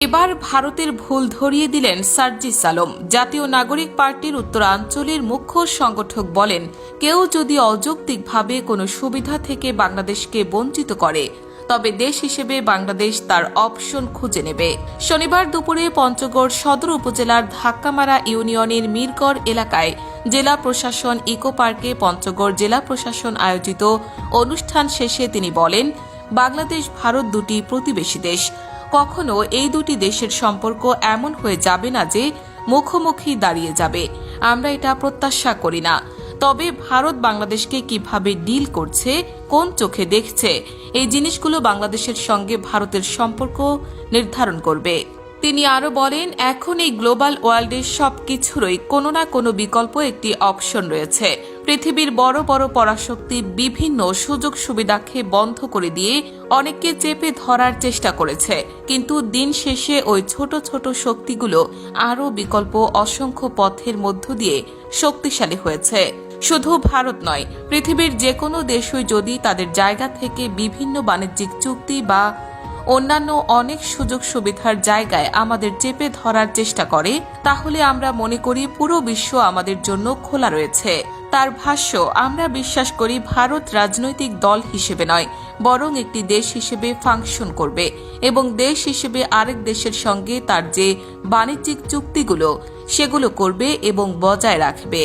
এবার ভারতের ভুল ধরিয়ে দিলেন সার্জিস আলম। জাতীয় নাগরিক পার্টির উত্তরাঞ্চলের মুখ্য সংগঠক বলেন, কেউ যদি অযৌক্তিকভাবে কোনো সুবিধা থেকে বাংলাদেশকে বঞ্চিত করে তবে দেশ হিসেবে বাংলাদেশ তার অপশন খুঁজে নেবে। শনিবার দুপুরে পঞ্চগড় সদর উপজেলার ধাক্কামারা ইউনিয়নের মিরগড় এলাকায় জেলা প্রশাসন ইকো পার্কে পঞ্চগড় জেলা প্রশাসন আয়োজিত অনুষ্ঠান শেষে তিনি বলেন, বাংলাদেশ ভারত দুটি প্রতিবেশী দেশ। কখনো এই দুটি দেশের সম্পর্ক এমন হয়ে যাবে না যে মুখোমুখি দাঁড়িয়ে যাবে, আমরা এটা প্রত্যাশা করি না। তবে ভারত বাংলাদেশকে কিভাবে ডিল করছে, কোন চোখে দেখছে, এই জিনিসগুলো বাংলাদেশের সঙ্গে ভারতের সম্পর্ক নির্ধারণ করবে। তিনি আরও বলেন, এখন এই গ্লোবাল ওয়ার্ল্ডের সবকিছুরই কোনো না কোনো বিকল্প একটি অপশন রয়েছে। পৃথিবীর বড় বড় পরাশক্তি বিভিন্ন সুযোগ সুবিধাকে বন্ধ করে দিয়ে অনেককে চেপে ধরার চেষ্টা করেছে, কিন্তু দিন শেষে ওই ছোট ছোট শক্তিগুলো আরও বিকল্প অসংখ্য পথের মধ্য দিয়ে শক্তিশালী হয়েছে। শুধু ভারত নয়, পৃথিবীর যে কোনো দেশই যদি তাদের জায়গা থেকে বিভিন্ন বাণিজ্যিক চুক্তি বা অন্যান্য অনেক সুযোগ সুবিধার জায়গায় আমাদের চেপে ধরার চেষ্টা করে, তাহলে আমরা মনে করি পুরো বিশ্ব আমাদের জন্য খোলা রয়েছে। তার ভাষ্য, আমরা বিশ্বাস করি ভারত রাজনৈতিক দল হিসেবে নয়, বরং একটি দেশ হিসেবে ফাংশন করবে এবং দেশ হিসেবে আরেক দেশের সঙ্গে তার যে বাণিজ্যিক চুক্তিগুলো সেগুলো করবে এবং বজায় রাখবে।